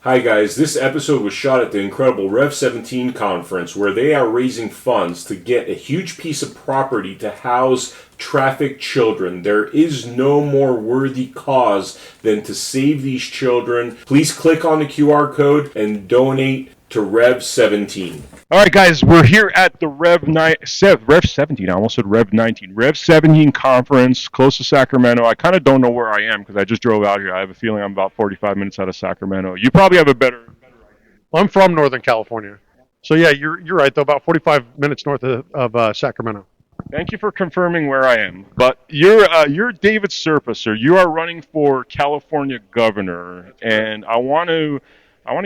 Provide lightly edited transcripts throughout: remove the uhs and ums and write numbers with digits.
Hi guys, this episode was shot at the incredible Rev 17 conference where they are raising funds to get a huge piece of property to house trafficked children. There is no more worthy cause than to save these children. Please click on the QR code and donate to Rev 17. All right, guys, we're here at the Rev 17. I almost said Rev 19. Rev 17 conference, close to Sacramento. I kind of don't know where I am because I just drove out here. I have a feeling I'm about 45 minutes out of Sacramento. You probably have a better idea. I'm from Northern California. So, yeah, you're right, though, about 45 minutes north of Sacramento. Thank you for confirming where I am. But you're David Serpa, sir. You are running for California governor, and I want to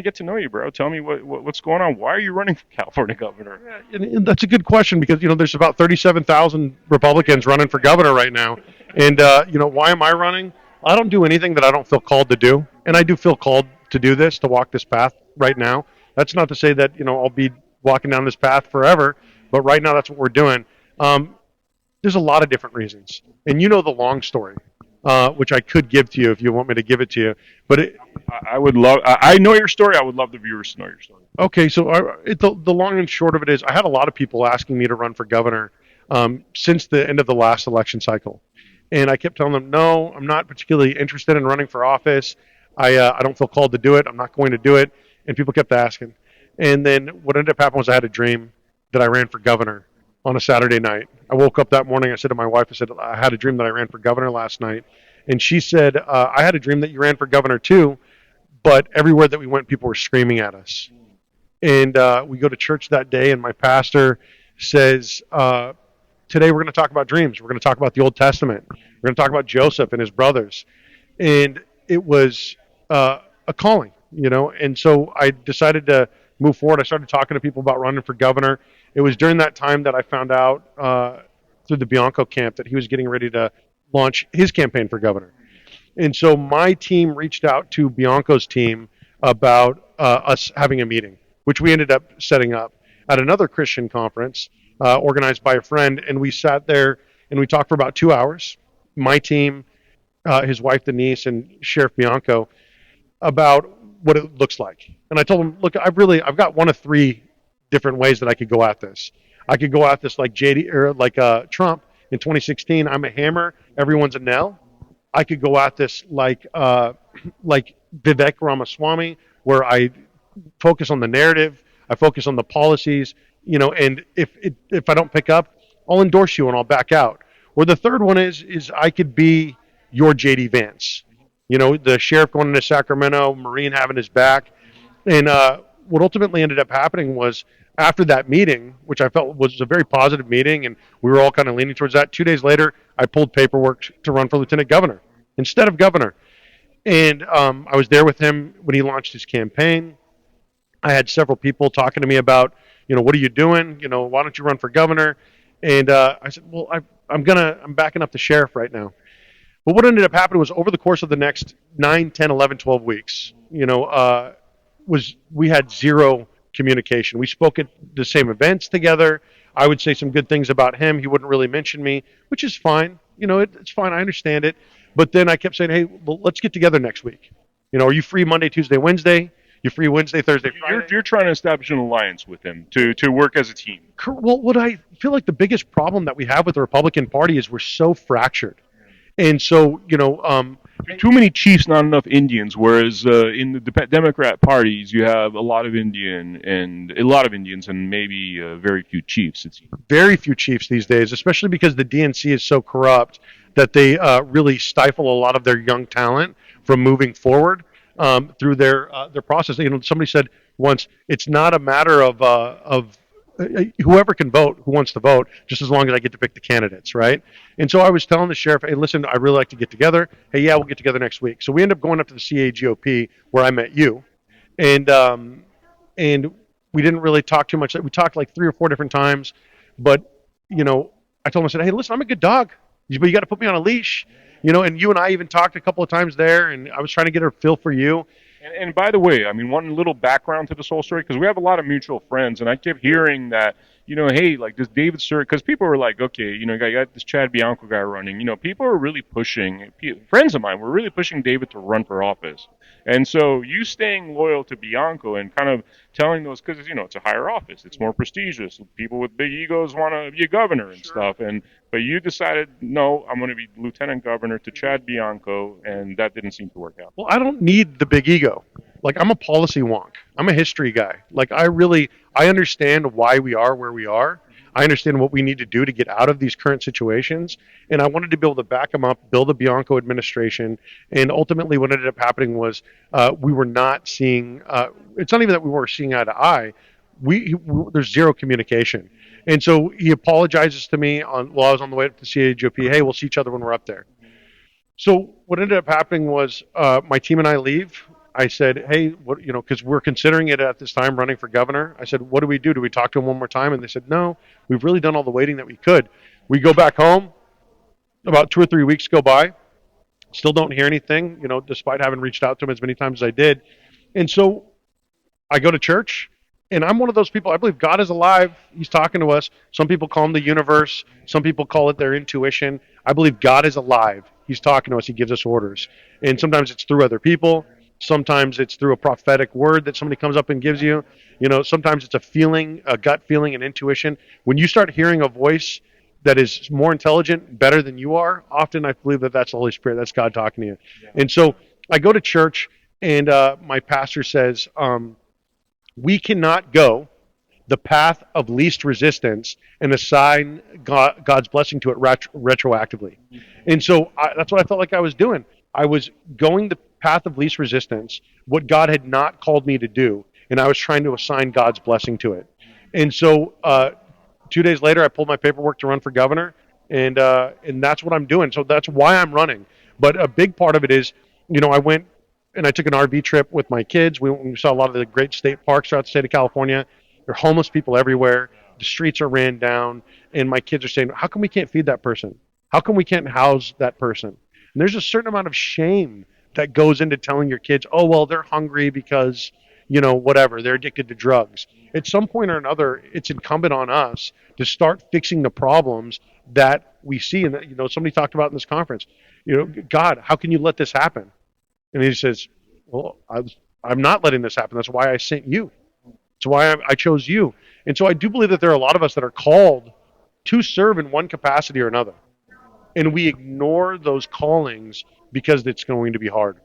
get to know you, bro. Tell me what's going on. Why are you running for California governor? Yeah, and that's a good question because, there's about 37,000 Republicans running for governor right now. And, why am I running? I don't do anything that I don't feel called to do. And I do feel called to do this, to walk this path right now. That's not to say that, I'll be walking down this path forever. But right now, that's what we're doing. There's a lot of different reasons. And you know the long story, which I could give to you if you want me to give it to you. But I would love. I know your story. I would love the viewers to know your story. Okay, so the long and short of it is, I had a lot of people asking me to run for governor since the end of the last election cycle, and I kept telling them, no, I'm not particularly interested in running for office. I don't feel called to do it. I'm not going to do it. And people kept asking. And then what ended up happening was I had a dream that I ran for governor on a Saturday night. I woke up that morning. I said to my wife, I had a dream that I ran for governor last night. And she said, I had a dream that you ran for governor too, but everywhere that we went, people were screaming at us. And we go to church that day, and my pastor says, today we're going to talk about dreams. We're going to talk about the Old Testament. We're going to talk about Joseph and his brothers. And it was a calling, And so I decided to move forward. I started talking to people about running for governor. It was during that time that I found out through the Bianco camp that he was getting ready to launch his campaign for governor. And so my team reached out to Bianco's team about us having a meeting, which we ended up setting up at another Christian conference organized by a friend. And we sat there and we talked for about 2 hours, my team, his wife Denise, and Sheriff Bianco, about what it looks like. And I told him, look, I've got one of three different ways that I could go at this. I could go at this like Trump in 2016. I'm a hammer, everyone's a nail. I could go at this like Vivek Ramaswamy, where I focus on the narrative, I focus on the policies, and if I don't pick up, I'll endorse you and I'll back out. Or the third one is I could be your JD Vance, the sheriff going into Sacramento, Marine having his back. And what ultimately ended up happening was, after that meeting, which I felt was a very positive meeting, and we were all kind of leaning towards that, 2 days later, I pulled paperwork to run for lieutenant governor instead of governor. And I was there with him when he launched his campaign. I had several people talking to me about, what are you doing? Why don't you run for governor? And I said, well, I'm backing up the sheriff right now. But what ended up happening was, over the course of the next 9, 10, 11, 12 weeks, we had zero communication. We spoke at the same events together. I would say some good things about him. He wouldn't really mention me, which is fine. It's fine. I understand it. But then I kept saying, hey, well, let's get together next week. Are you free Monday, Tuesday, Wednesday? You free Wednesday, Thursday, Friday? You're trying to establish an alliance with him to work as a team. Well, what I feel like the biggest problem that we have with the Republican Party is we're so fractured. And so, too many chiefs, not enough Indians. Whereas in the Democrat parties, you have a lot of Indians and maybe very few chiefs. It's very few chiefs these days, especially because the DNC is so corrupt that they really stifle a lot of their young talent from moving forward through their process. Somebody said once, it's not a matter of whoever can vote, who wants to vote, just as long as I get to pick the candidates, right? And so I was telling the sheriff, hey, listen, I really like to get together. Hey, yeah, we'll get together next week. So we ended up going up to the CAGOP where I met you, and we didn't really talk too much. We talked like 3 or 4 different times, but I told him, I said, hey, listen, I'm a good dog, but you got to put me on a leash, and you and I even talked a couple of times there, and I was trying to get a feel for you. And by the way, one little background to this whole story, because we have a lot of mutual friends, and I kept hearing that hey, like this David Serpa, because people were like, okay, you got this Chad Bianco guy running. People are really pushing. Friends of mine were really pushing David to run for office, and so you staying loyal to Bianco and kind of telling those, because it's a higher office, it's more prestigious. People with big egos want to be a governor and stuff, but you decided, no, I'm going to be lieutenant governor to Chad Bianco, and that didn't seem to work out. Well, I don't need the big ego. Like, I'm a policy wonk. I'm a history guy. Like, I understand why we are where we are. I understand what we need to do to get out of these current situations. And I wanted to be able to back them up, build a Bianco administration. And ultimately, what ended up happening was we were not seeing, it's not even that we weren't seeing eye to eye. There's zero communication. And so he apologizes to me while I was on the way up to CAGOP. Hey, we'll see each other when we're up there. So what ended up happening was my team and I leave. I said, hey, because we're considering it at this time running for governor. I said, what do we do? Do we talk to him one more time? And they said, no, we've really done all the waiting that we could. We go back home. About 2 or 3 weeks go by. Still don't hear anything, despite having reached out to him as many times as I did. And so I go to church. And I'm one of those people, I believe God is alive. He's talking to us. Some people call him the universe. Some people call it their intuition. I believe God is alive. He's talking to us. He gives us orders. And sometimes it's through other people. Sometimes it's through a prophetic word that somebody comes up and gives you. Sometimes it's a feeling, a gut feeling, an intuition. When you start hearing a voice that is more intelligent, better than you are, often I believe that that's the Holy Spirit. That's God talking to you. Yeah. And so I go to church, and my pastor says, we cannot go the path of least resistance and assign God's blessing to it retroactively. And so that's what I felt like I was doing. I was going the path of least resistance, what God had not called me to do, and I was trying to assign God's blessing to it. And so 2 days later, I pulled my paperwork to run for governor, and that's what I'm doing. So that's why I'm running. But a big part of it is, I went and I took an RV trip with my kids. We saw a lot of the great state parks throughout the state of California. There are homeless people everywhere. The streets are ran down. And my kids are saying, how come we can't feed that person? How come we can't house that person? And there's a certain amount of shame that goes into telling your kids, oh, well, they're hungry because, whatever, they're addicted to drugs. At some point or another, it's incumbent on us to start fixing the problems that we see. And, somebody talked about in this conference, God, how can you let this happen? And he says, well, I'm not letting this happen. That's why I sent you. That's why I chose you. And so I do believe that there are a lot of us that are called to serve in one capacity or another. And we ignore those callings because it's going to be hard.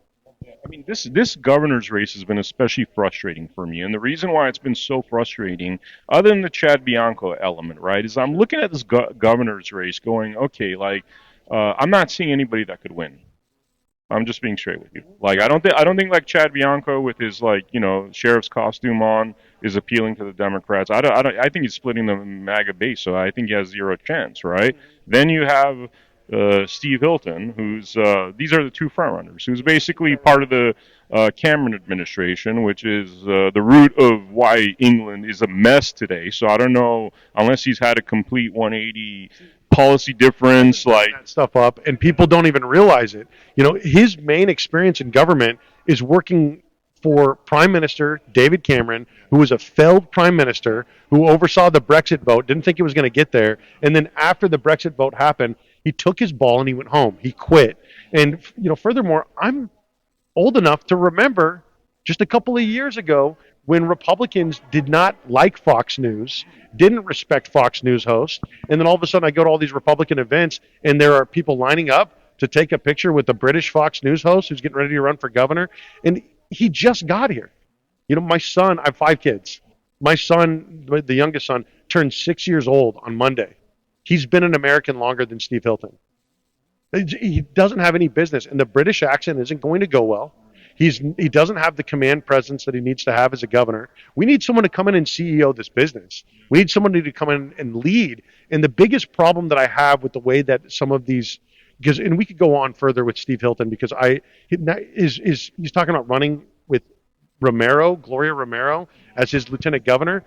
I mean, this governor's race has been especially frustrating for me. And the reason why it's been so frustrating, other than the Chad Bianco element, right, is I'm looking at this governor's race going, okay, I'm not seeing anybody that could win. I'm just being straight with you. Like, I don't think like Chad Bianco with his sheriff's costume on is appealing to the Democrats. I think he's splitting the MAGA base, so I think he has zero chance, right? Then you have Steve Hilton, who's these are the two frontrunners, who's basically part of the Cameron administration, which is the root of why England is a mess today. So I don't know, unless he's had a complete 180 policy difference, like that stuff up, and people don't even realize it. His main experience in government is working for Prime Minister David Cameron, who was a failed prime minister who oversaw the Brexit vote, didn't think it was going to get there, and then after the Brexit vote happened, he took his ball and he went home. He quit. And furthermore, I'm old enough to remember just a couple of years ago when Republicans did not like Fox News, didn't respect Fox News hosts, and then all of a sudden I go to all these Republican events and there are people lining up to take a picture with the British Fox News host who's getting ready to run for governor, and he just got here. My son, I have 5 kids. My son, the youngest son, turned 6 years old on Monday. He's been an American longer than Steve Hilton. He doesn't have any business, and the British accent isn't going to go well. He doesn't have the command presence that he needs to have as a governor. We need someone to come in and CEO this business. We need somebody to come in and lead. And the biggest problem that I have with the way that some of these, and we could go on further with Steve Hilton, because he's talking about running with Gloria Romero, as his lieutenant governor.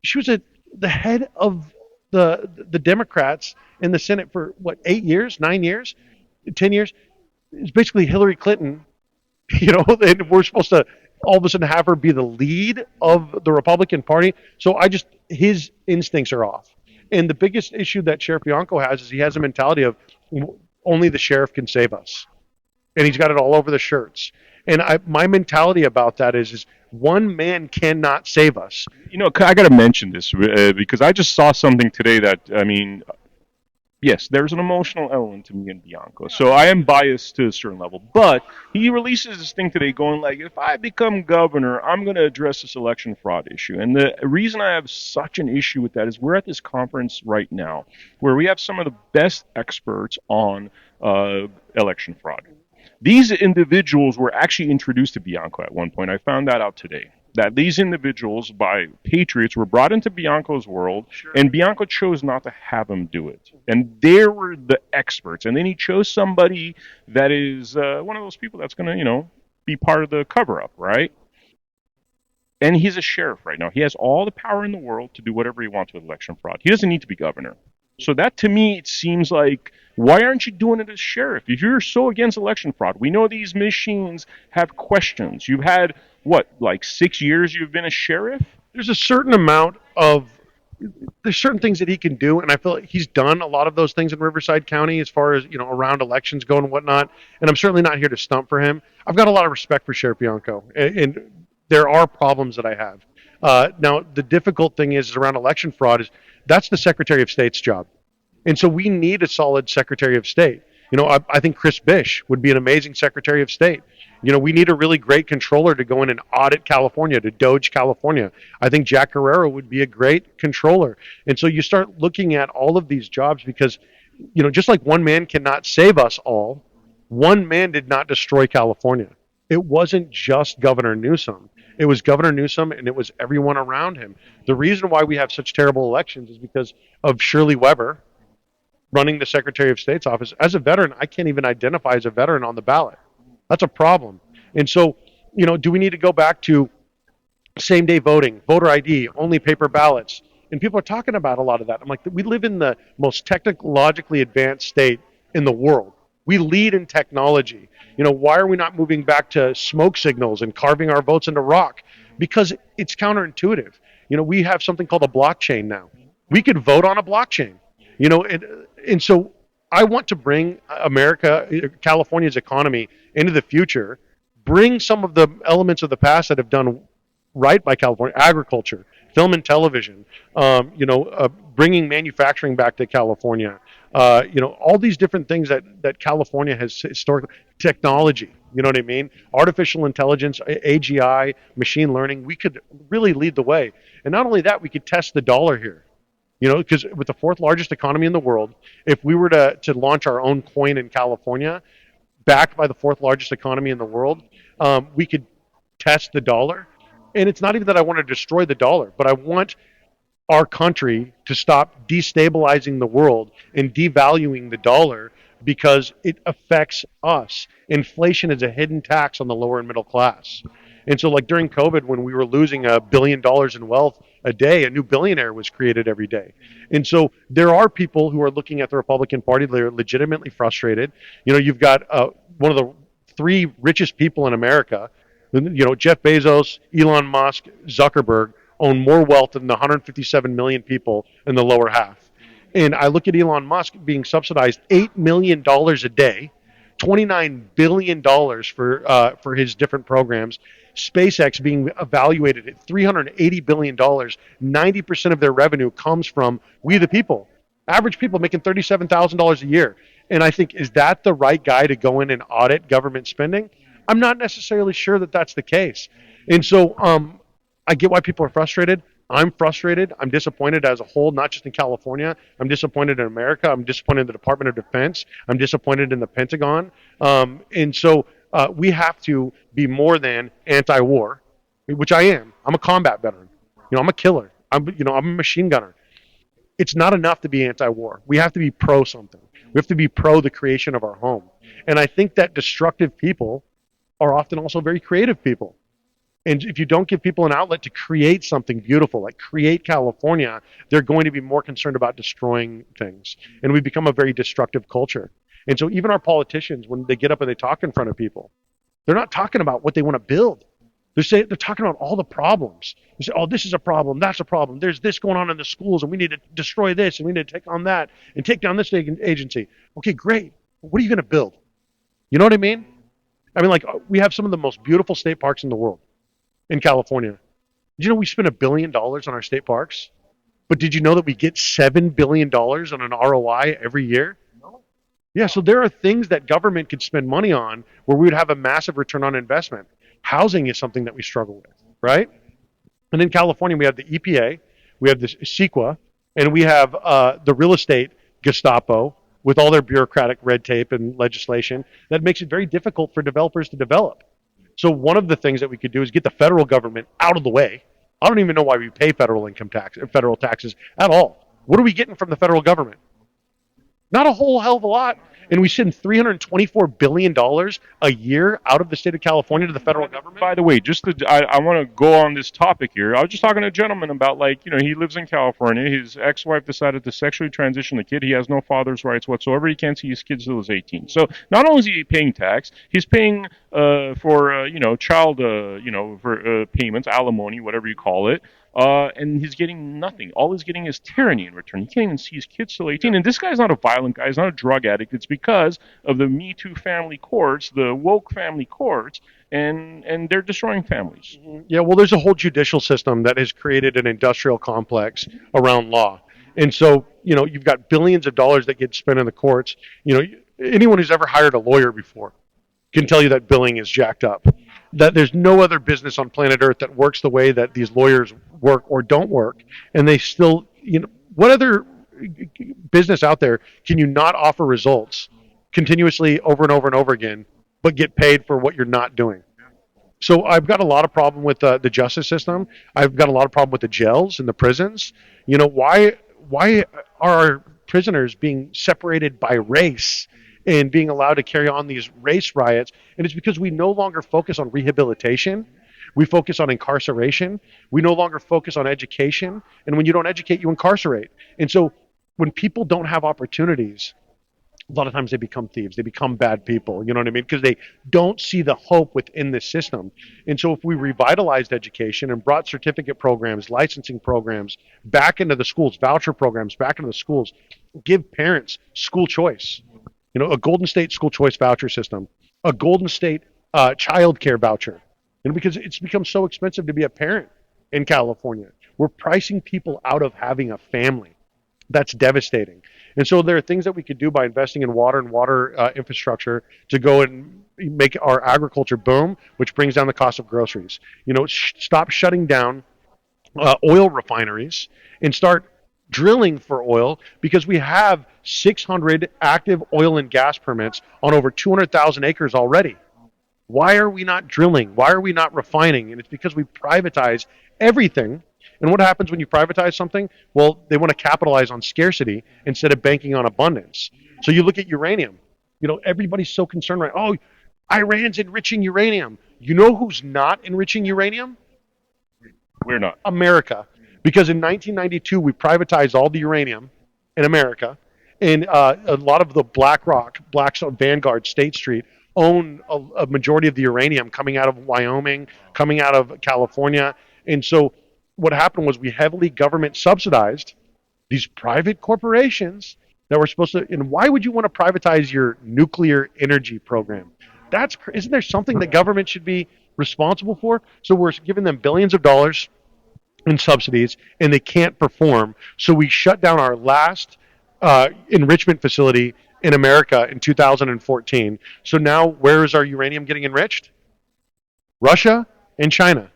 She was the head of the Democrats in the Senate for 8 years, 9 years, 10 years. It's basically Hillary Clinton. And we're supposed to all of a sudden have her be the lead of the Republican Party. So his instincts are off. And the biggest issue that Sheriff Bianco has is he has a mentality of only the sheriff can save us. And he's got it all over the shirts. And my mentality about that is one man cannot save us. I got to mention this because I just saw something today that, I mean, yes, there's an emotional element to me and Bianco. So I am biased to a certain level. But he releases this thing today going like, if I become governor, I'm going to address this election fraud issue. And the reason I have such an issue with that is we're at this conference right now where we have some of the best experts on election fraud. These individuals were actually introduced to Bianco at one point. I found that out today. That these individuals, by patriots, were brought into Bianco's world, and Bianco chose not to have them do it. And they were the experts. And then he chose somebody that is one of those people that's going to, be part of the cover-up, right? And he's a sheriff right now. He has all the power in the world to do whatever he wants with election fraud. He doesn't need to be governor. So that, to me, it seems like, why aren't you doing it as sheriff? If you're so against election fraud, we know these machines have questions. You've had, like 6 years you've been a sheriff? There's certain things that he can do, and I feel like he's done a lot of those things in Riverside County as far as, around elections go and whatnot, and I'm certainly not here to stump for him. I've got a lot of respect for Sheriff Bianco, and there are problems that I have. Now, the difficult thing is around election fraud is that's the Secretary of State's job. And so we need a solid Secretary of State. I think Chris Bish would be an amazing Secretary of State. We need a really great controller to go in and audit California, to Doge California. I think Jack Guerrero would be a great controller. And so you start looking at all of these jobs because, just like one man cannot save us all, one man did not destroy California. It wasn't just Governor Newsom. It was Governor Newsom and it was everyone around him. The reason why we have such terrible elections is because of Shirley Weber running the Secretary of State's office. As a veteran, I can't even identify as a veteran on the ballot. That's a problem. And so, do we need to go back to same-day voting, voter ID, only paper ballots? And people are talking about a lot of that. I'm like, we live in the most technologically advanced state in the world. We lead in technology. Why are we not moving back to smoke signals and carving our votes into rock? Because it's counterintuitive. We have something called a blockchain now. We could vote on a blockchain. And so I want to bring California's economy into the future, bring some of the elements of the past that have done right by California, agriculture, film and television, bringing manufacturing back to California, all these different things that California has historically, technology, you know what I mean? Artificial intelligence, AGI, machine learning, we could really lead the way. And not only that, we could test the dollar here. Because with the fourth largest economy in the world, if we were to launch our own coin in California, backed by the fourth largest economy in the world, we could test the dollar. And it's not even that I want to destroy the dollar, but I want our country to stop destabilizing the world and devaluing the dollar because it affects us. Inflation is a hidden tax on the lower and middle class. And so like during COVID, when we were losing $1 billion in wealth a day, a new billionaire was created every day. And so there are people who are looking at the Republican Party. They're legitimately frustrated. You've got one of the 3 richest people in America, Jeff Bezos, Elon Musk, Zuckerberg, own more wealth than the 157 million people in the lower half. And I look at Elon Musk being subsidized $8 million a day, $29 billion for his different programs. SpaceX being evaluated at $380 billion. 90% of their revenue comes from we the people, average people making $37,000 a year. And I think, is that the right guy to go in and audit government spending? I'm not necessarily sure that that's the case. And so I get why people are frustrated. I'm frustrated. I'm disappointed as a whole, not just in California. I'm disappointed in America. I'm disappointed in the Department of Defense. I'm disappointed in the Pentagon. And so we have to be more than anti-war, which I am. I'm a combat veteran. I'm a killer. I'm a machine gunner. It's not enough to be anti-war. We have to be pro something. We have to be pro the creation of our home. And I think that destructive people are often also very creative people. And if you don't give people an outlet to create something beautiful, like create California, they're going to be more concerned about destroying things. And we become a very destructive culture. And so even our politicians, when they get up and they talk in front of people, they're not talking about what they want to build. They're talking about all the problems. They say, oh, this is a problem, that's a problem. There's this going on in the schools, and we need to destroy this, and we need to take on that, and take down this agency. Okay, great. What are you going to build? You know what I mean? I mean, like, we have some of the most beautiful state parks in the world in California. Did you know we spend $1 billion on our state parks? But did you know that we get $7 billion on an ROI every year? Yeah, so there are things that government could spend money on where we would have a massive return on investment. Housing is something that we struggle with, right? And in California, we have the EPA, we have the CEQA, and we have the real estate Gestapo with all their bureaucratic red tape and legislation that makes it very difficult for developers to develop. So one of the things that we could do is get the federal government out of the way. I don't even know why we pay federal income tax, federal taxes at all. What are we getting from the federal government? Not a whole hell of a lot. And we send $324 billion a year out of the state of California to the federal government. By the way, I want to go on this topic here. I was just talking to a gentleman about, like, he lives in California. His ex-wife decided to sexually transition the kid. He has no father's rights whatsoever. He can't see his kids till he's 18. So not only is he paying tax, he's paying for child for payments, alimony, whatever you call it. And he's getting nothing. All he's getting is tyranny in return. He can't even see his kids till 18. And this guy's not a violent guy. He's not a drug addict. It's because of the Me Too family courts, the woke family courts, and they're destroying families. Yeah, well, there's a whole judicial system that has created an industrial complex around law. And so, you've got billions of dollars that get spent in the courts. Anyone who's ever hired a lawyer before can tell you that billing is jacked up. That there's no other business on planet Earth that works the way that these lawyers work or don't work. And they still, what other business out there can you not offer results continuously over and over and over again, but get paid for what you're not doing? So I've got a lot of problem with the justice system. I've got a lot of problem with the jails and the prisons. Why are our prisoners being separated by race and being allowed to carry on these race riots? And it's because we no longer focus on rehabilitation. We focus on incarceration. We no longer focus on education. And when you don't educate, you incarcerate. And so when people don't have opportunities, a lot of times they become thieves. They become bad people. You know what I mean? Because they don't see the hope within the system. And so if we revitalized education and brought certificate programs, licensing programs back into the schools, voucher programs back into the schools, give parents school choice. A Golden State school choice voucher system, a Golden State child care voucher. Because it's become so expensive to be a parent in California. We're pricing people out of having a family. That's devastating. And so there are things that we could do by investing in water and water infrastructure to go and make our agriculture boom, which brings down the cost of groceries. Stop shutting down oil refineries and start drilling for oil, because we have 600 active oil and gas permits on over 200,000 acres already. Why are we not drilling? Why are we not refining? And it's because we privatize everything. And what happens when you privatize something? Well, they want to capitalize on scarcity instead of banking on abundance. So you look at uranium. Everybody's so concerned, right? Oh, Iran's enriching uranium. You know who's not enriching uranium? We're not. America. Because in 1992, we privatized all the uranium in America. And a lot of the Blackstone, Vanguard, State Street, own a majority of the uranium coming out of Wyoming, coming out of California. And so what happened was we heavily government subsidized these private corporations that were supposed to. And why would you want to privatize your nuclear energy program? Isn't there something that government should be responsible for? So we're giving them billions of dollars in subsidies, and they can't perform. So we shut down our last enrichment facility in America in 2014. So now where is our uranium getting enriched? Russia and China.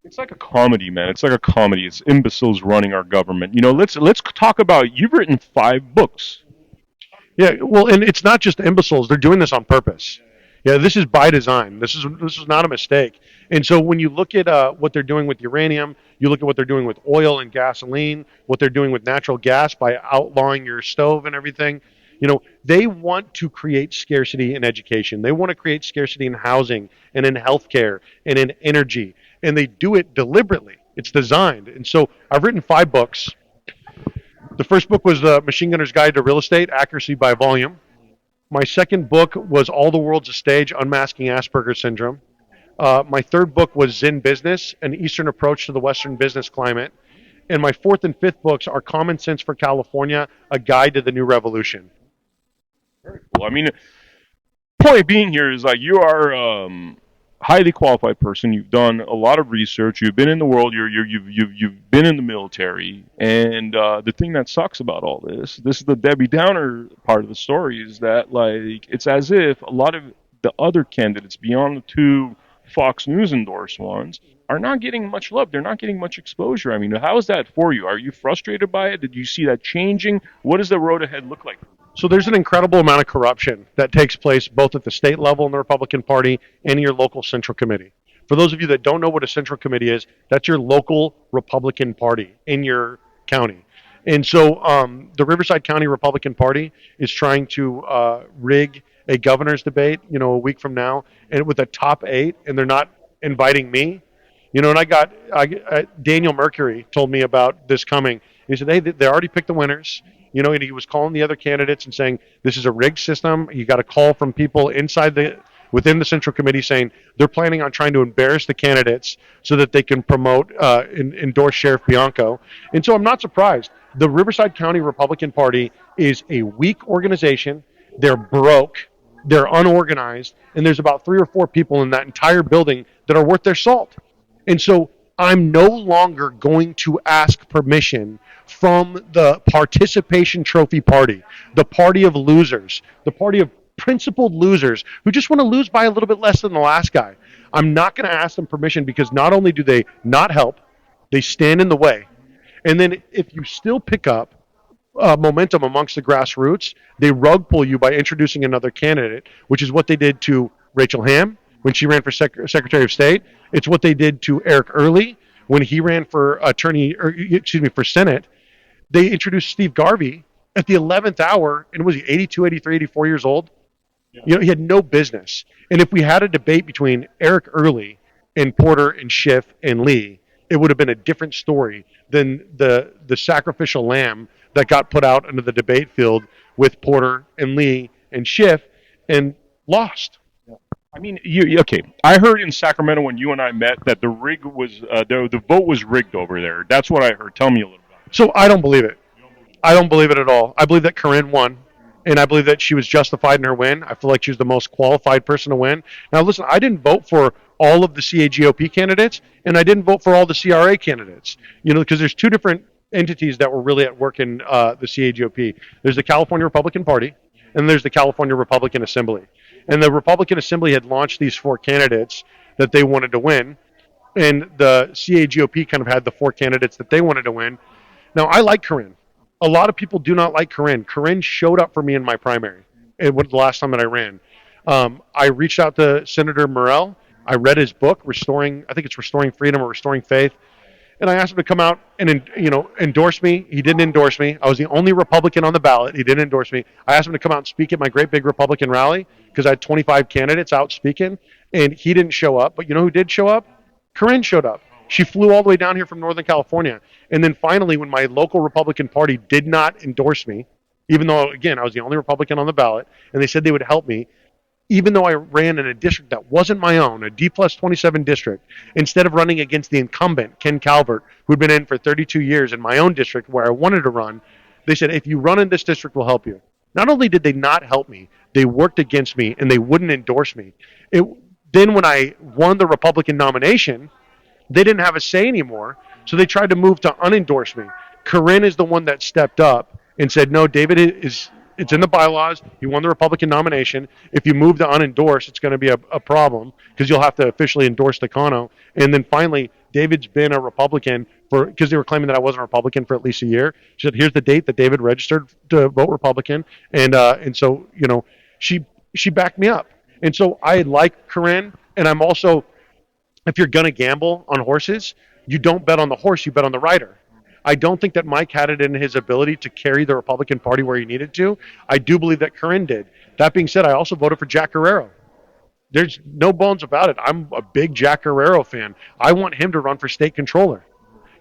It's like a comedy, man. It's like a comedy. It's imbeciles running our government. Let's talk about, you've written 5 books. Yeah, well, and it's not just imbeciles. They're doing this on purpose. Yeah, this is by design. This is not a mistake. And so when you look at what they're doing with uranium, you look at what they're doing with oil and gasoline, what they're doing with natural gas by outlawing your stove and everything. They want to create scarcity in education. They want to create scarcity in housing and in healthcare and in energy. And they do it deliberately. It's designed. And so I've written 5 books. The first book was The Machine Gunner's Guide to Real Estate, Accuracy by Volume. My second book was All the World's a Stage, Unmasking Asperger's Syndrome. My third book was Zen Business, An Eastern Approach to the Western Business Climate. And my fourth and fifth books are Common Sense for California, A Guide to the New Revolution. Well, I mean, point being here is like you are highly qualified person. You've done a lot of research. You've been in the world. You've been in the military. And the thing that sucks about all this is the Debbie Downer part of the story, is that like it's as if a lot of the other candidates beyond the two Fox News endorsed ones are not getting much love. They're not getting much exposure. I mean, how is that for you? Are you frustrated by it? Did you see that changing? What does the road ahead look like? So there's an incredible amount of corruption that takes place both at the state level in the Republican Party and in your local Central Committee. For those of you that don't know what a Central Committee is, that's your local Republican Party in your county. And so the Riverside County Republican Party is trying to rig a governor's debate, a week from now, and with a top 8, and they're not inviting me. And Daniel Mercury told me about this coming. He said, hey, they already picked the winners. And he was calling the other candidates and saying, this is a rigged system. You got a call from people within the Central Committee saying they're planning on trying to embarrass the candidates so that they can promote, endorse Sheriff Bianco. And so I'm not surprised. The Riverside County Republican Party is a weak organization. They're broke. They're unorganized. And there's about 3 or 4 people in that entire building that are worth their salt. And so I'm no longer going to ask permission from the participation trophy party, the party of losers, the party of principled losers who just want to lose by a little bit less than the last guy. I'm not going to ask them permission because not only do they not help, they stand in the way. And then if you still pick up momentum amongst the grassroots, they rug pull you by introducing another candidate, which is what they did to Rachel Hamm when she ran for Secretary of State. It's what they did to Eric Early when he ran for for Senate. They introduced Steve Garvey at the 11th hour, and was he 82, 83, 84 years old? Yeah. He had no business. And if we had a debate between Eric Early and Porter and Schiff and Lee, it would have been a different story than the sacrificial lamb that got put out into the debate field with Porter and Lee and Schiff and lost. I mean, okay. I heard in Sacramento when you and I met that the vote was rigged over there. That's what I heard. Tell me a little bit. So I don't believe it. I don't believe it at all. I believe that Corinne won, and I believe that she was justified in her win. I feel like she was the most qualified person to win. Now, listen, I didn't vote for all of the CAGOP candidates, and I didn't vote for all the CRA candidates, because there's 2 different entities that were really at work in the CAGOP. There's the California Republican Party, and there's the California Republican Assembly. And the Republican Assembly had launched these 4 candidates that they wanted to win, and the CAGOP kind of had the 4 candidates that they wanted to win. Now, I like Corinne. A lot of people do not like Corinne. Corinne showed up for me in my primary. It was the last time that I ran. I reached out to Senator Morell. I read his book, Restoring Freedom or Restoring Faith. And I asked him to come out and endorse me. He didn't endorse me. I was the only Republican on the ballot. He didn't endorse me. I asked him to come out and speak at my great big Republican rally because I had 25 candidates out speaking, and he didn't show up. But you know who did show up? Corinne showed up. She flew all the way down here from Northern California. And then finally, when my local Republican Party did not endorse me, even though, again, I was the only Republican on the ballot, and they said they would help me, even though I ran in a district that wasn't my own, a D+27 district, instead of running against the incumbent, Ken Calvert, who'd been in for 32 years in my own district where I wanted to run, they said, if you run in this district, we'll help you. Not only did they not help me, they worked against me, and they wouldn't endorse me. Then when I won the Republican nomination, they didn't have a say anymore, so they tried to move to unendorse me. Corinne is the one that stepped up and said, no, David it's in the bylaws. He won the Republican nomination. If you move to unendorse, it's going to be a problem because you'll have to officially endorse Takano. And then finally, David's been a Republican because they were claiming that I wasn't a Republican for at least a year. She said, here's the date that David registered to vote Republican. And so, she backed me up. And so I like Corinne. And I'm also, if you're going to gamble on horses, you don't bet on the horse, you bet on the rider. I don't think that Mike had it in his ability to carry the Republican Party where he needed to. I do believe that Corinne did. That being said, I also voted for Jack Guerrero. There's no bones about it. I'm a big Jack Guerrero fan. I want him to run for state controller.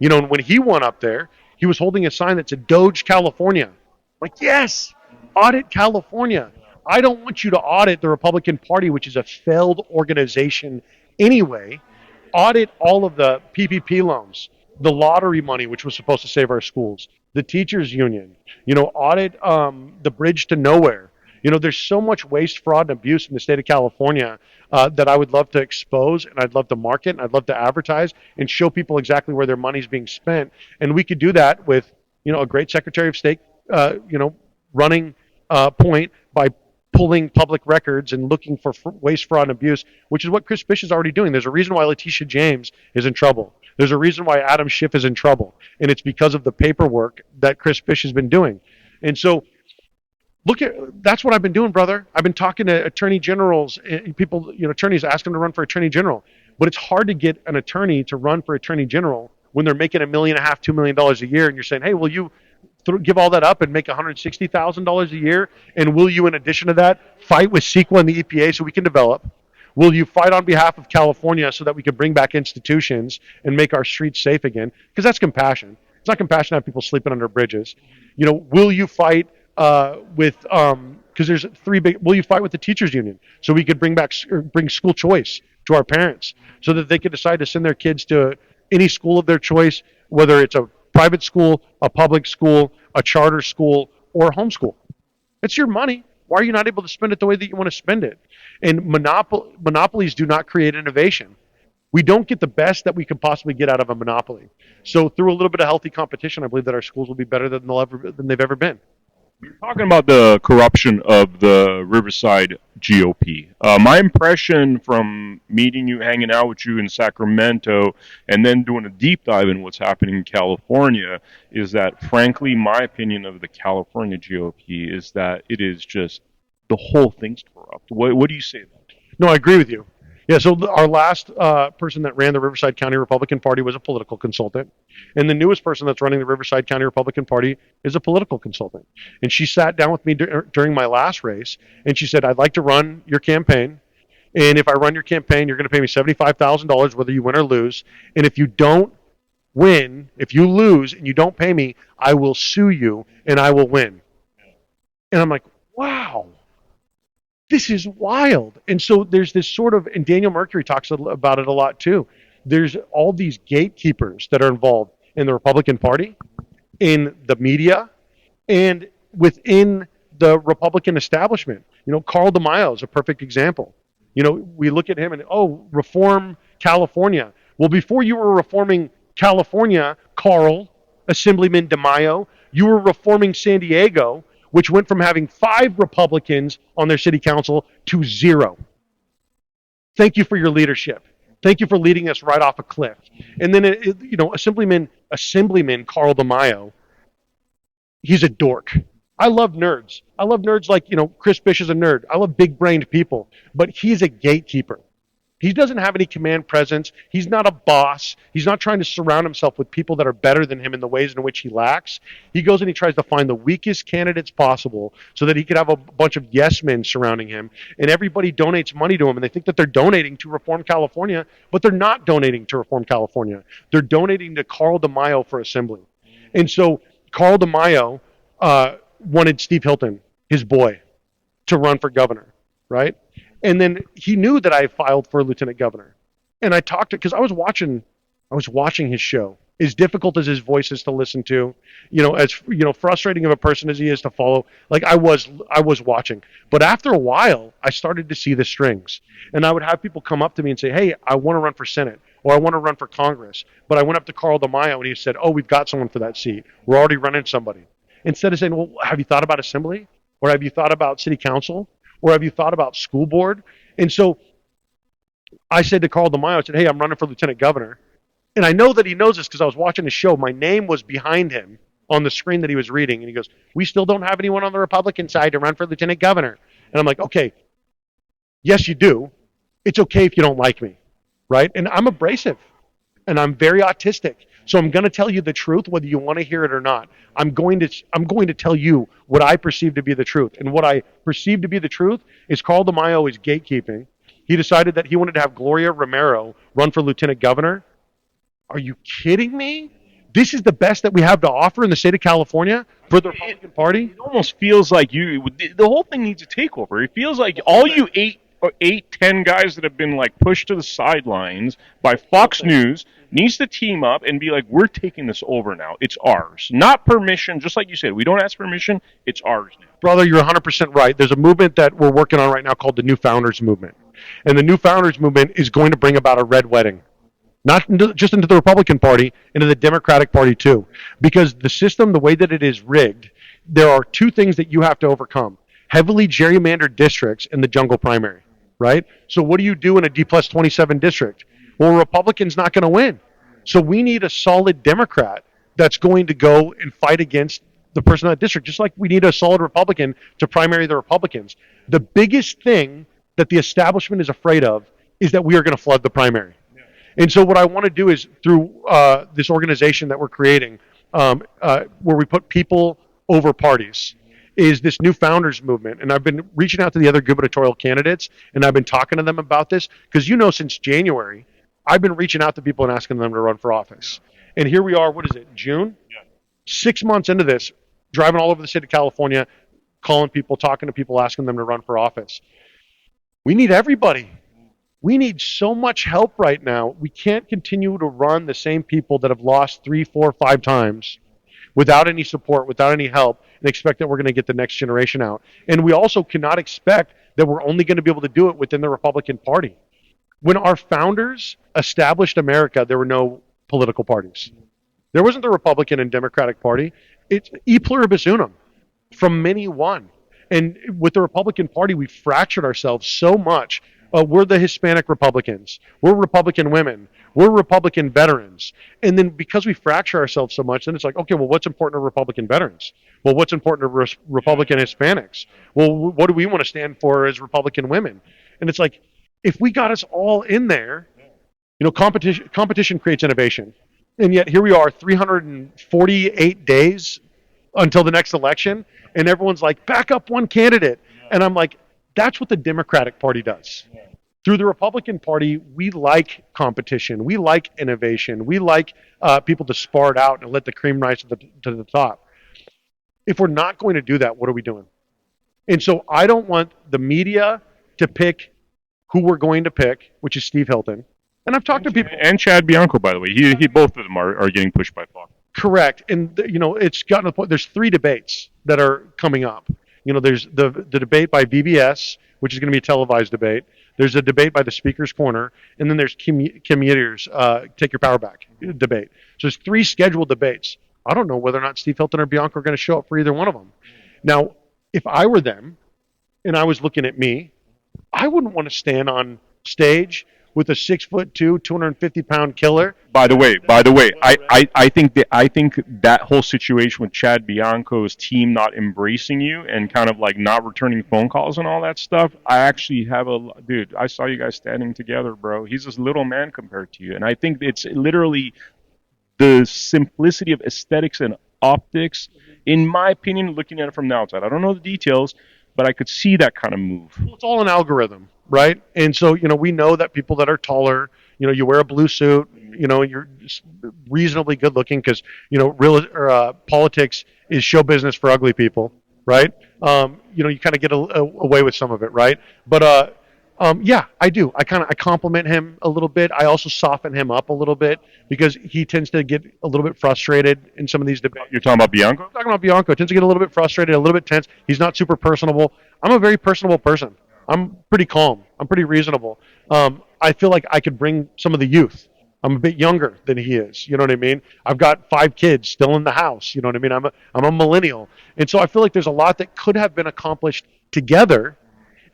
And when he went up there, he was holding a sign that said Doge California. Like, yes, audit California. I don't want you to audit the Republican Party, which is a failed organization anyway, audit all of the PPP loans, the lottery money, which was supposed to save our schools, the teachers union, audit the bridge to nowhere. There's so much waste, fraud, and abuse in the state of California that I would love to expose, and I'd love to market, and I'd love to advertise and show people exactly where their money's being spent. And we could do that with, a great Secretary of State, running point by pulling public records and looking for waste, fraud, and abuse, which is what Chris Fish is already doing. There's a reason why Letitia James is in trouble. There's a reason why Adam Schiff is in trouble, and it's because of the paperwork that Chris Fish has been doing. And so, that's what I've been doing, brother. I've been talking to attorney generals, people, attorneys asking to run for attorney general. But it's hard to get an attorney to run for attorney general when they're making $1.5 million, $2 million a year, and you're saying, hey, will you give all that up and make $160,000 a year? And will you, in addition to that, fight with CEQA and the EPA so we can develop? Will you fight on behalf of California so that we can bring back institutions and make our streets safe again? Because that's compassion. It's not compassion to have people sleeping under bridges. Will you fight because there's three big? Will you fight with the teachers union so we could bring school choice to our parents so that they could decide to send their kids to any school of their choice, whether it's a private school, a public school, a charter school, or homeschool? It's your money. Why are you not able to spend it the way that you want to spend it? And monopolies do not create innovation. We don't get the best that we could possibly get out of a monopoly. So through a little bit of healthy competition, I believe that our schools will be better than they've ever been. You're talking about the corruption of the Riverside GOP. My impression from meeting you, hanging out with you in Sacramento, and then doing a deep dive in what's happening in California is that, frankly, my opinion of the California GOP is that it is just the whole thing's corrupt. What do you say about that? No, I agree with you. Yeah, so our last person that ran the Riverside County Republican Party was a political consultant. And the newest person that's running the Riverside County Republican Party is a political consultant. And she sat down with me during my last race, and she said, I'd like to run your campaign. And if I run your campaign, you're going to pay me $75,000 whether you win or lose. And if you don't win, if you lose and you don't pay me, I will sue you and I will win. And I'm like, wow. This is wild. And so there's this sort of, and Daniel Mercury talks about it a lot too. There's all these gatekeepers that are involved in the Republican Party, in the media, and within the Republican establishment. Carl DeMaio is a perfect example. We look at him and, reform California. Well, before you were reforming California, Carl, Assemblyman DeMaio, you were reforming San Diego, which went from having 5 Republicans on their city council to 0. Thank you for your leadership. Thank you for leading us right off a cliff. And then, Assemblyman Carl DeMaio, he's a dork. I love nerds. I love nerds like, Chris Fish is a nerd. I love big-brained people. But he's a gatekeeper. He doesn't have any command presence. He's not a boss. He's not trying to surround himself with people that are better than him in the ways in which he lacks. He goes and he tries to find the weakest candidates possible so that he could have a bunch of yes men surrounding him. And everybody donates money to him, and they think that they're donating to reform California, but they're not donating to reform California. They're donating to Carl DeMaio for assembly. And so Carl DeMaio wanted Steve Hilton, his boy, to run for governor, right? And then he knew that I filed for lieutenant governor. And I talked to, because I was watching his show. As difficult as his voice is to listen to, as frustrating of a person as he is to follow, like I was watching. But after a while, I started to see the strings. And I would have people come up to me and say, hey, I want to run for Senate, or I want to run for Congress. But I went up to Carl DeMaio and he said, oh, we've got someone for that seat. We're already running somebody. Instead of saying, well, have you thought about assembly? Or have you thought about city council? Or have you thought about school board? And so I said to Carl DeMaio, I said, hey, I'm running for lieutenant governor. And I know that he knows this because I was watching his show. My name was behind him on the screen that he was reading. And he goes, we still don't have anyone on the Republican side to run for lieutenant governor. And I'm like, okay, yes, you do. It's okay if you don't like me, right? And I'm abrasive and I'm very autistic. So I'm going to tell you the truth, whether you want to hear it or not. I'm going to tell you what I perceive to be the truth. And what I perceive to be the truth is Carl DeMaio is gatekeeping. He decided that he wanted to have Gloria Romero run for lieutenant governor. Are you kidding me? This is the best that we have to offer in the state of California for the Republican Party? It almost feels like the whole thing needs a takeover. It feels like all you 8 or 8, 10 guys that have been like pushed to the sidelines by Fox News needs to team up and be like, we're taking this over now. It's ours. Not permission, just like you said. We don't ask permission. It's ours now. Brother, you're 100% right. There's a movement that we're working on right now called the New Founders Movement. And the New Founders Movement is going to bring about a red wedding. Not just into the Republican Party, into the Democratic Party too. Because the system, the way that it is rigged, there are two things that you have to overcome. Heavily gerrymandered districts and the jungle primary, right? So what do you do in a D+27 district? Well, a Republican's not going to win. So we need a solid Democrat that's going to go and fight against the person in that district, just like we need a solid Republican to primary the Republicans. The biggest thing that the establishment is afraid of is that we are going to flood the primary. And so what I want to do is through this organization that we're creating, where we put people over parties, is this New Founders Movement. And I've been reaching out to the other gubernatorial candidates, and I've been talking to them about this, because since January, I've been reaching out to people and asking them to run for office. And here we are, what is it, June? Yeah. 6 months into this, driving all over the state of California, calling people, talking to people, asking them to run for office. We need everybody. We need so much help right now. We can't continue to run the same people that have lost 3, 4, 5 times without any support, without any help, and expect that we're going to get the next generation out. And we also cannot expect that we're only going to be able to do it within the Republican Party. When our founders established America, there were no political parties. There wasn't the Republican and Democratic Party. It's e pluribus unum, from many one. And with the Republican Party, we fractured ourselves so much. We're the Hispanic Republicans. We're Republican women. We're Republican veterans. And then because we fracture ourselves so much, then it's like, okay, well, what's important to Republican veterans? Well, what's important to Republican Hispanics? Well, what do we want to stand for as Republican women? And it's like, if we got us all in there, competition creates innovation. And yet here we are, 348 days until the next election, and everyone's like, back up one candidate. And I'm like, that's what the Democratic Party does. Through the Republican Party, we like competition. We like innovation. We like people to spar it out and let the cream rise to the top. If we're not going to do that, what are we doing? And so I don't want the media to pick who we're going to pick, which is Steve Hilton. And I've talked to people. And Chad Bianco, by the way. He both of them are getting pushed by Fox. Correct. And, it's gotten to the point, there's 3 debates that are coming up. There's the debate by VBS, which is going to be a televised debate. There's a debate by the Speaker's Corner, and then there's Kim Yeager's Take Your Power Back debate. So there's 3 scheduled debates. I don't know whether or not Steve Hilton or Bianco are going to show up for either one of them. Now, if I were them, and I was looking at me, I wouldn't want to stand on stage with a 6'2", 250-pound killer. By the way, I think that whole situation with Chad Bianco's team not embracing you and kind of like not returning phone calls and all that stuff. I actually have dude. I saw you guys standing together, bro. He's this little man compared to you, and I think it's literally the simplicity of aesthetics and optics. In my opinion, looking at it from the outside, I don't know the details, but I could see that kind of move. Well, it's all an algorithm. Right. And so, we know that people that are taller, you wear a blue suit, you're reasonably good looking because, politics is show business for ugly people. Right. You kind of get away with some of it. Right. But yeah, I do. I compliment him a little bit. I also soften him up a little bit because he tends to get a little bit frustrated in some of these debates. You're talking about Bianco? I'm talking about Bianco. Tends to get a little bit frustrated, a little bit tense. He's not super personable. I'm a very personable person. I'm pretty calm. I'm pretty reasonable. I feel like I could bring some of the youth. I'm a bit younger than he is. You know what I mean? I've got 5 kids still in the house. You know what I mean? I'm a millennial. And so I feel like there's a lot that could have been accomplished together.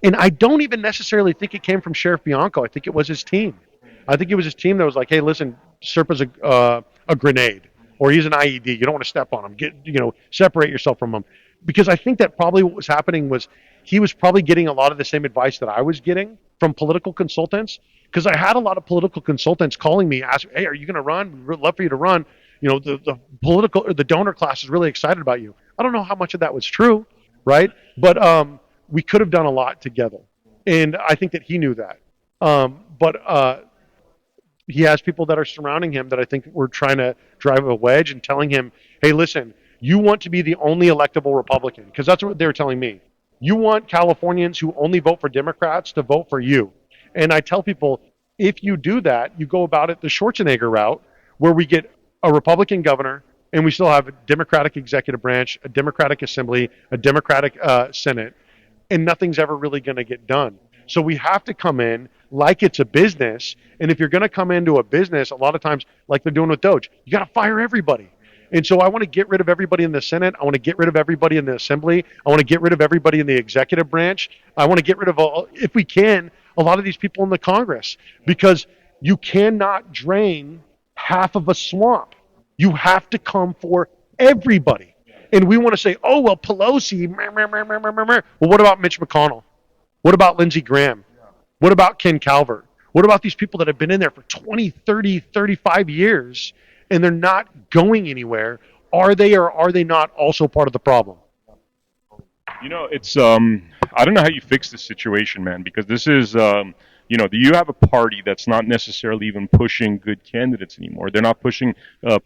And I don't even necessarily think it came from Sheriff Bianco. I think it was his team. I think it was his team that was like, hey, listen, Serpa's a grenade, or he's an IED. You don't want to step on him. Separate yourself from him. Because I think that probably what was happening was he was probably getting a lot of the same advice that I was getting from political consultants, because I had a lot of political consultants calling me, asking, hey, are you going to run? We'd love for you to run. The political or the donor class is really excited about you. I don't know how much of that was true, right? But we could have done a lot together. And I think that he knew that. But he has people that are surrounding him that I think were trying to drive a wedge and telling him, hey, listen, you want to be the only electable Republican, because that's what they were telling me. You want Californians who only vote for Democrats to vote for you. And I tell people, if you do that, you go about it the Schwarzenegger route, where we get a Republican governor and we still have a Democratic executive branch, a Democratic assembly, a Democratic Senate, and nothing's ever really going to get done. So we have to come in like it's a business. And if you're going to come into a business, a lot of times, like they're doing with Doge, you got to fire everybody. And so I want to get rid of everybody in the Senate. I want to get rid of everybody in the Assembly. I want to get rid of everybody in the executive branch. I want to get rid of, if we can, a lot of these people in the Congress, because you cannot drain half of a swamp. You have to come for everybody. And we want to say, oh, well, Pelosi. Well, what about Mitch McConnell? What about Lindsey Graham? What about Ken Calvert? What about these people that have been in there for 20, 30, 35 years and they're not going anywhere? Are they or are they not also part of the problem? It's I don't know how you fix this situation, man, because this is you have a party that's not necessarily even pushing good candidates anymore. They're not pushing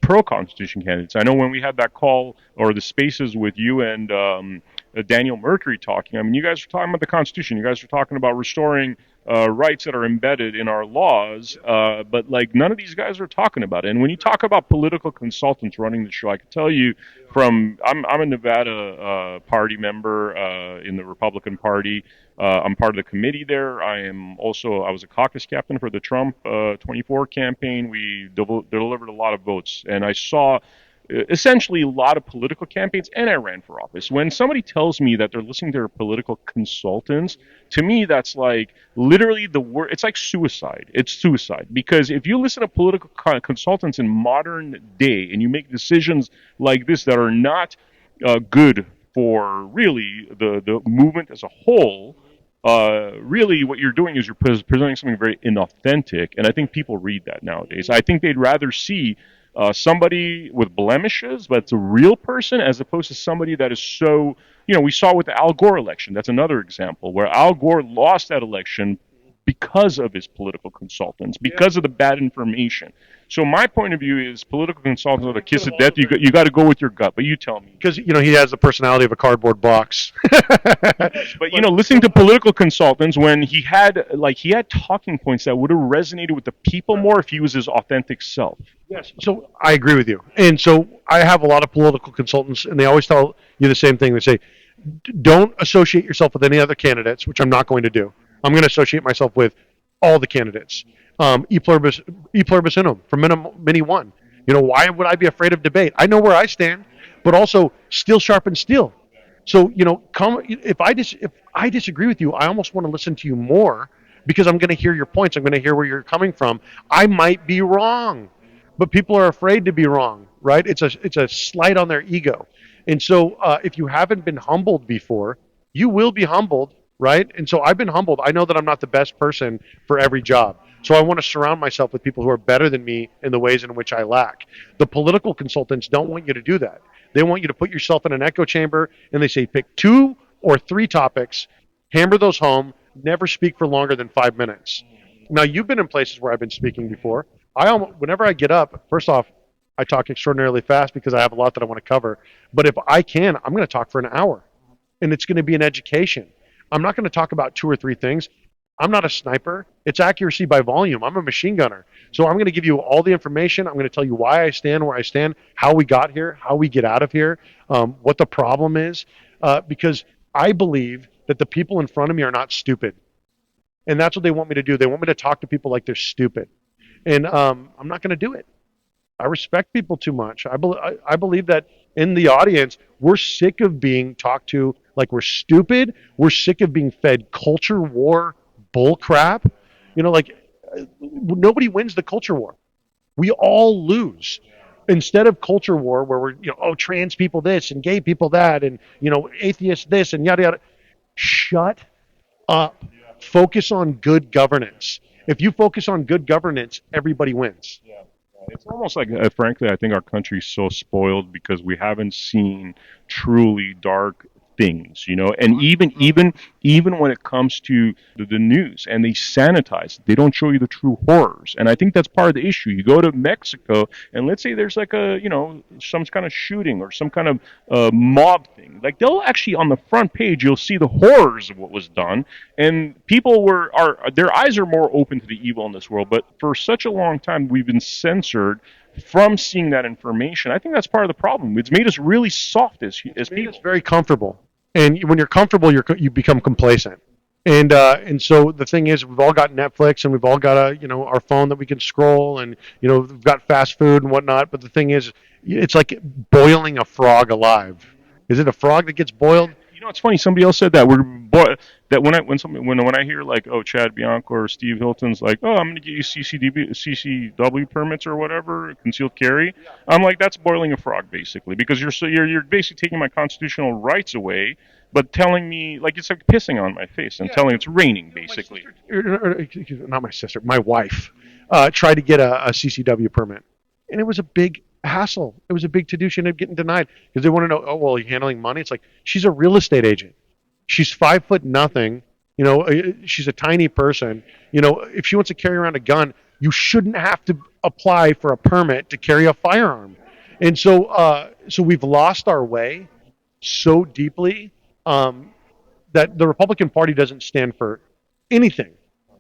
pro-Constitution candidates. I know when we had that call or the spaces with you and Daniel Mercury talking, I mean, you guys were talking about the Constitution. You guys were talking about restoring rights that are embedded in our laws, but like none of these guys are talking about it. And when you talk about political consultants running the show, I can tell you I'm a Nevada party member in the Republican Party. I'm part of the committee there. I was a caucus captain for the Trump 24 campaign. We delivered a lot of votes, and I saw essentially a lot of political campaigns, and I ran for office. When somebody tells me that they're listening to their political consultants, to me that's like literally the word. It's like suicide. It's suicide, because if you listen to political consultants in modern day and you make decisions like this that are not good for really the movement as a whole, really what you're doing is you're presenting something very inauthentic, and I think people read that nowadays. I think they'd rather see somebody with blemishes, but it's a real person, as opposed to somebody that is so, we saw with the Al Gore election. That's another example where Al Gore lost that election because of his political consultants, because of the bad information. So my point of view is political consultants are the kiss of death. You got to go with your gut, but you tell me. Because, he has the personality of a cardboard box. But, listening to political consultants when he had talking points that would have resonated with the people more if he was his authentic self. Yes. So I agree with you. And so I have a lot of political consultants, and they always tell you the same thing. They say, don't associate yourself with any other candidates, which I'm not going to do. I'm going to associate myself with all the candidates. E pluribus unum, from many one. Why would I be afraid of debate? I know where I stand, but also steel sharpens steel. So, if I disagree with you, I almost want to listen to you more, because I'm going to hear your points. I'm going to hear where you're coming from. I might be wrong, but people are afraid to be wrong, right? It's a slight on their ego. And so if you haven't been humbled before, you will be humbled, right? And so I've been humbled. I know that I'm not the best person for every job. So I want to surround myself with people who are better than me in the ways in which I lack. The political consultants don't want you to do that. They want you to put yourself in an echo chamber, and they say pick 2 or 3 topics, hammer those home, never speak for longer than 5 minutes. Now, you've been in places where I've been speaking before. Whenever I get up, first off, I talk extraordinarily fast because I have a lot that I want to cover. But if I can, I'm going to talk for an hour, and it's going to be an education. I'm not going to talk about 2 or 3 things. I'm not a sniper. It's accuracy by volume. I'm a machine gunner. So I'm going to give you all the information. I'm going to tell you why I stand where I stand, how we got here, how we get out of here, what the problem is, because I believe that the people in front of me are not stupid. And that's what they want me to do. They want me to talk to people like they're stupid. And I'm not going to do it. I respect people too much. I believe that in the audience, we're sick of being talked to like we're stupid. We're sick of being fed culture war bull crap. Nobody wins the culture war. We all lose. Instead of culture war where we're, trans people this and gay people that and, atheists this and yada, yada. Shut up. Focus on good governance. If you focus on good governance, everybody wins. Yeah. It's almost like, frankly, I think our country is so spoiled because we haven't seen truly dark things, and even even when it comes to the news, and they sanitize it. They don't show you the true horrors. And I think that's part of the issue. You go to Mexico, and let's say there's like some kind of shooting or some kind of mob thing. Like, they'll actually, on the front page, you'll see the horrors of what was done. And people their eyes are more open to the evil in this world. But for such a long time, we've been censored from seeing that information. I think that's part of the problem. It's made us really soft as people. It's very comfortable, and when you're comfortable, you become complacent. And so the thing is, we've all got Netflix, and we've all got our phone that we can scroll, and we've got fast food and whatnot. But the thing is, it's like boiling a frog alive. Is it a frog that gets boiled? It's funny. Somebody else said that when I hear like, oh, Chad Bianco or Steve Hilton's like, oh, I'm going to get you CCW permits or whatever, concealed carry. I'm like, that's boiling a frog basically, because you're basically taking my constitutional rights away, but telling me, like, it's like pissing on my face and telling it's raining basically. Not my sister, my wife tried to get a CCW permit, and it was a big hassle. It was a big to-do. She ended up getting denied because they want to know, oh, well, you're handling money. It's like, she's a real estate agent. She's 5'0". She's a tiny person. If she wants to carry around a gun, you shouldn't have to apply for a permit to carry a firearm. And so we've lost our way so deeply that the Republican Party doesn't stand for anything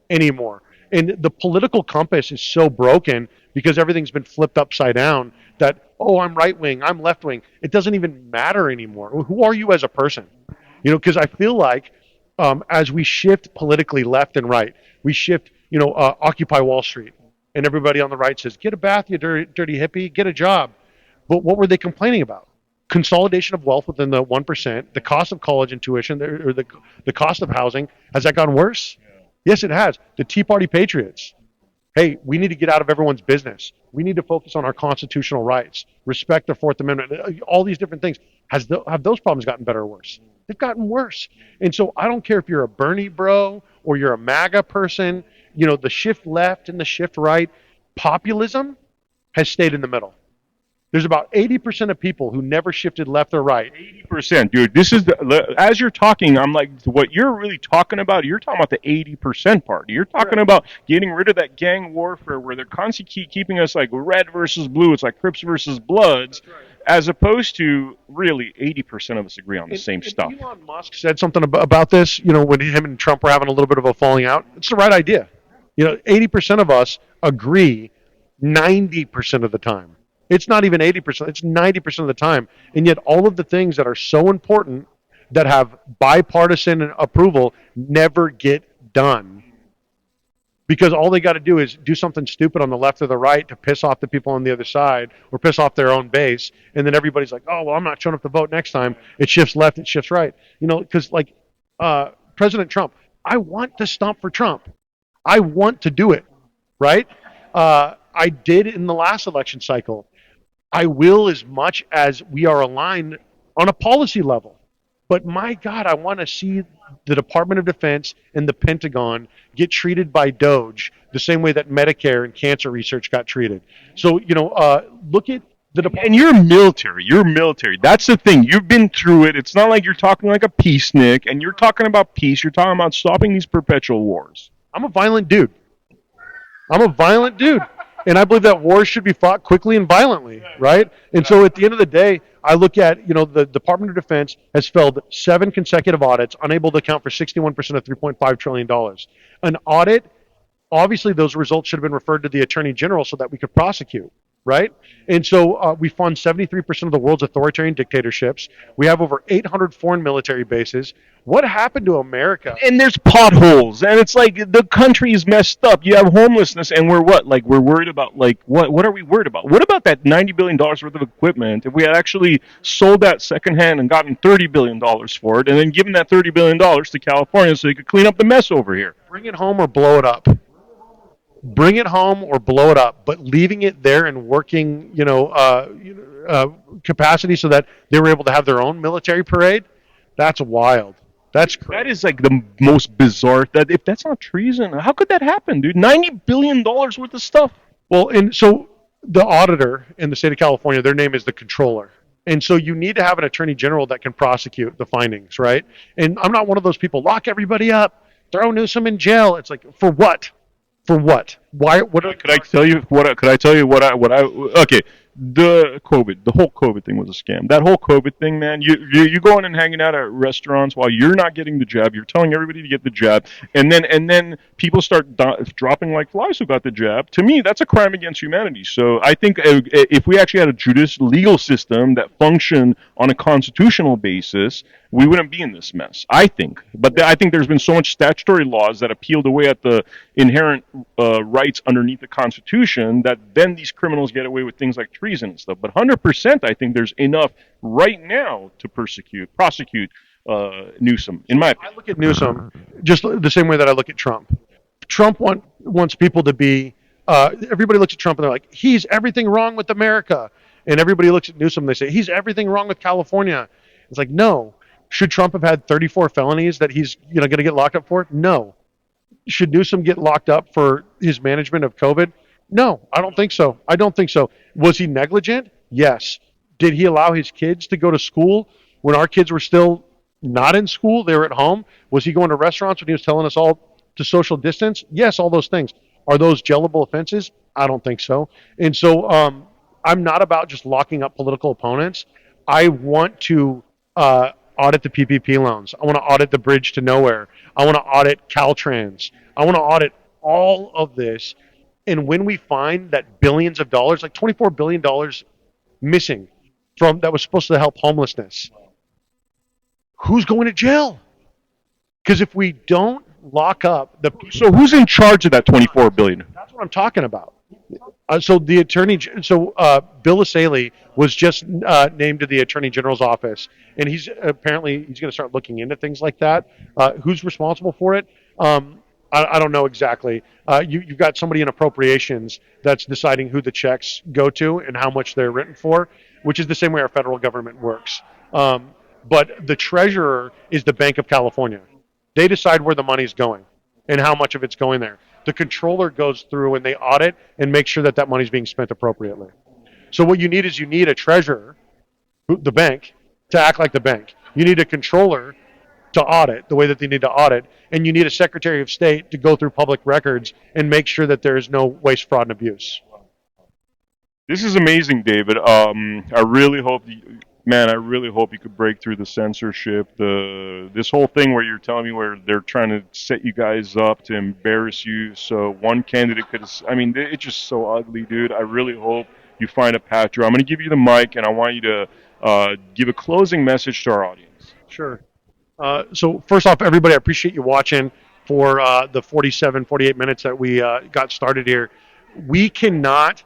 anymore. And the political compass is so broken because everything's been flipped upside down that, oh, I'm right wing, I'm left wing. It doesn't even matter anymore. Who are you as a person? Because I feel like as we shift politically left and right, we shift, Occupy Wall Street. And everybody on the right says, get a bath, you dirty hippie, get a job. But what were they complaining about? Consolidation of wealth within the 1%, the cost of college and tuition, or the cost of housing. Has that gotten worse? Yes, it has. The Tea Party patriots. Hey, we need to get out of everyone's business. We need to focus on our constitutional rights, respect the Fourth Amendment, all these different things. Have those problems gotten better or worse? They've gotten worse. And so I don't care if you're a Bernie bro or you're a MAGA person, the shift left and the shift right, populism has stayed in the middle. There's about 80% of people who never shifted left or right. 80%, dude. This is as you're talking, I'm like, what you're really talking about, you're talking about the 80% part. You're talking about getting rid of that gang warfare where they're constantly keeping us like red versus blue. It's like Crips versus Bloods, as opposed to really 80% of us agree on the same stuff. Elon Musk said something about this, when him and Trump were having a little bit of a falling out. It's the right idea. 80% of us agree 90% of the time. It's not even 80%, it's 90% of the time. And yet all of the things that are so important that have bipartisan approval never get done. Because all they got to do is do something stupid on the left or the right to piss off the people on the other side or piss off their own base. And then everybody's like, oh, well, I'm not showing up to vote next time. It shifts left, it shifts right. Because like President Trump, I want to stomp for Trump. I want to do it, right? I did in the last election cycle. I will as much as we are aligned on a policy level. But my God, I want to see the Department of Defense and the Pentagon get treated by DOGE the same way that Medicare and cancer research got treated. So, look at the Department. And you're military. You're military. That's the thing. You've been through it. It's not like you're talking like a peacenik, and you're talking about peace. You're talking about stopping these perpetual wars. I'm a violent dude. And I believe that wars should be fought quickly and violently, right? And so at the end of the day, I look at, the Department of Defense has failed 7 consecutive audits, unable to account for 61% of $3.5 trillion. An audit, obviously those results should have been referred to the Attorney General so that we could prosecute, right? And so we fund 73% of the world's authoritarian dictatorships. We have over 800 foreign military bases. What happened to America? And there's potholes, and it's like the country is messed up. You have homelessness, and we're what? Like, we're worried about, like, what are we worried about? What about that $90 billion worth of equipment? If we had actually sold that secondhand and gotten $30 billion for it, and then given that $30 billion to California so they could clean up the mess over here. Bring it home or blow it up. Bring it home or blow it up, but leaving it there and working, capacity so that they were able to have their own military parade, that's wild. That's crazy. That is like the most bizarre. That if that's not treason, how could that happen, dude? $90 billion worth of stuff. Well, and so the auditor in the state of California, their name is the controller. And so you need to have an attorney general that can prosecute the findings, right? And I'm not one of those people, lock everybody up, throw Newsom in jail. It's like, for what? For what? Why? What? Could I tell you what? Could I tell you what I? Okay, the whole COVID thing was a scam. That whole COVID thing, man. You going and hanging out at restaurants while you're not getting the jab. You're telling everybody to get the jab, and then people start dropping like flies who got the jab. To me, that's a crime against humanity. So I think if we actually had a judicial legal system that functioned on a constitutional basis, we wouldn't be in this mess, I think. But I think there's been so much statutory laws that have peeled away at the inherent rights underneath the Constitution that then these criminals get away with things like treason and stuff. But 100%, I think there's enough right now to prosecute Newsom, in my opinion. I look at Newsom just the same way that I look at Trump. Trump wants people to be, everybody looks at Trump and they're like, he's everything wrong with America. And everybody looks at Newsom and they say, he's everything wrong with California. It's like, no. Should Trump have had 34 felonies that he's going to get locked up for? No. Should Newsom get locked up for his management of COVID? No, I don't think so. I don't think so. Was he negligent? Yes. Did he allow his kids to go to school when our kids were still not in school? They were at home. Was he going to restaurants when he was telling us all to social distance? Yes, all those things. Are those jailable offenses? I don't think so. And so I'm not about just locking up political opponents. I want to audit the PPP loans. I want to audit the bridge to nowhere. I want to audit Caltrans. I want to audit all of this. And when we find that billions of dollars, like $24 billion missing from that was supposed to help homelessness, who's going to jail? Because if we don't lock up the people, So who's in charge of that 24 billion? that's what I'm talking about. So Bill Essayli was just named to the Attorney General's office, and he's going to start looking into things like that. Who's responsible for it? I don't know exactly. You've got somebody in appropriations that's deciding who the checks go to and how much they're written for, which is the same way our federal government works. But the treasurer is the Bank of California. They decide where the money's going and how much of it's going there. The controller goes through and they audit and make sure that that money's being spent appropriately. So what you need is a treasurer, the bank, to act like the bank. You need a controller to audit the way that they need to audit, and you need a Secretary of State to go through public records and make sure that there is no waste, fraud, and abuse. This is amazing, David. I really hope you could break through the censorship. This whole thing where you're telling me where they're trying to set you guys up to embarrass you. So one candidate could. It's just so ugly, dude. I really hope you find a path through. I'm going to give you the mic, and I want you to give a closing message to our audience. Sure. So first off, everybody, I appreciate you watching for the 48 minutes that we got started here. We cannot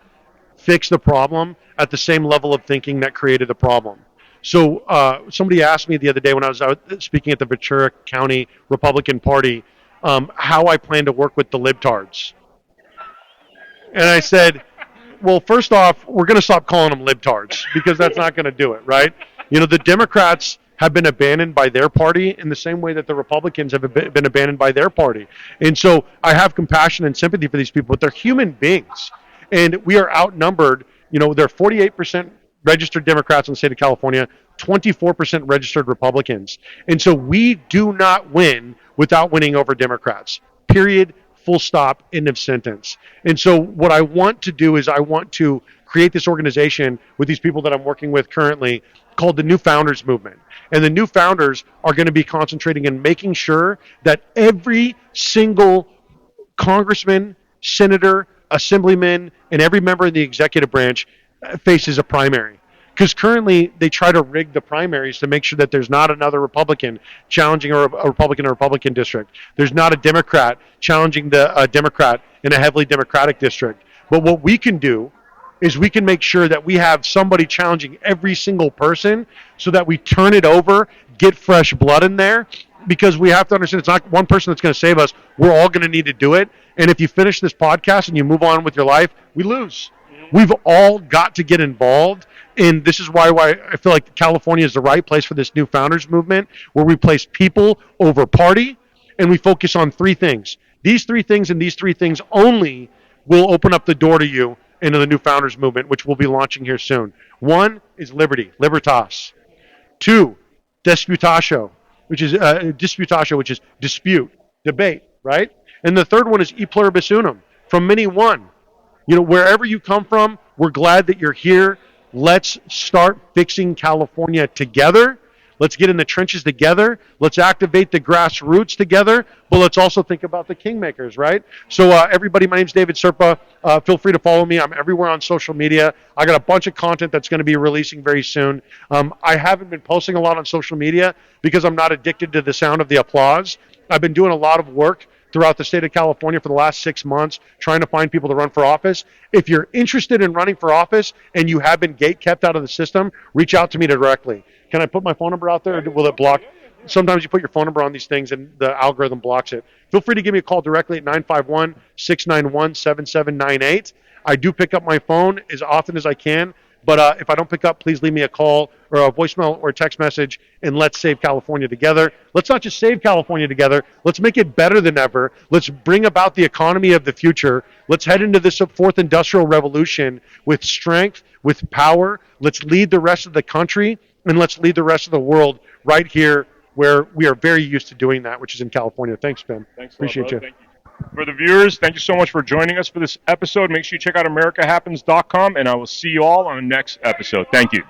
fix the problem at the same level of thinking that created the problem. So somebody asked me the other day when I was out speaking at the Ventura County Republican Party how I plan to work with the libtards. And I said, well, first off, we're going to stop calling them libtards because that's not going to do it, right? The Democrats have been abandoned by their party in the same way that the Republicans have been abandoned by their party. And so I have compassion and sympathy for these people, but they're human beings. And we are outnumbered. There are 48% registered Democrats in the state of California, 24% registered Republicans. And so we do not win without winning over Democrats. Period. Full stop. End of sentence. And so what I want to do is I want to create this organization with these people that I'm working with currently called the New Founders Movement. And the New Founders are going to be concentrating in making sure that every single congressman, senator, assemblyman, and every member in the executive branch faces a primary. Because currently they try to rig the primaries to make sure that there's not another Republican challenging a Republican in a Republican district. There's not a Democrat challenging the Democrat in a heavily Democratic district. But what we can do is we can make sure that we have somebody challenging every single person so that we turn it over, get fresh blood in there, because we have to understand it's not one person that's going to save us. We're all going to need to do it. And if you finish this podcast and you move on with your life, we lose. We've all got to get involved. And this is why I feel like California is the right place for this New Founders Movement, where we place people over party and we focus on three things. These three things and these three things only will open up the door to you into the new founders movement, which we'll be launching here soon. One is liberty, libertas. Two, disputatio, which is dispute, debate, right? And the third one is e pluribus unum, from many one. Wherever you come from, we're glad that you're here. Let's start fixing California together. Let's get in the trenches together. Let's activate the grassroots together. But let's also think about the kingmakers, right? So everybody, my name's David Serpa. Feel free to follow me. I'm everywhere on social media. I got a bunch of content that's going to be releasing very soon. I haven't been posting a lot on social media because I'm not addicted to the sound of the applause. I've been doing a lot of work throughout the state of California for the last 6 months, trying to find people to run for office. If you're interested in running for office and you have been gate kept out of the system, reach out to me directly. Can I put my phone number out there, or will it block? Sometimes you put your phone number on these things and the algorithm blocks it. Feel free to give me a call directly at 951-691-7798. I do pick up my phone as often as I can, but if I don't pick up, please leave me a call or a voicemail or a text message, and let's save California together. Let's not just save California together. Let's make it better than ever. Let's bring about the economy of the future. Let's head into this fourth industrial revolution with strength, with power. Let's lead the rest of the country, and let's lead the rest of the world right here where we are very used to doing that, which is in California. Thanks, Ben. Thanks a lot, Appreciate brother. you. Thank you. For the viewers, thank you so much for joining us for this episode. Make sure you check out AmericaHappens.com, and I will see you all on the next episode. Thank you.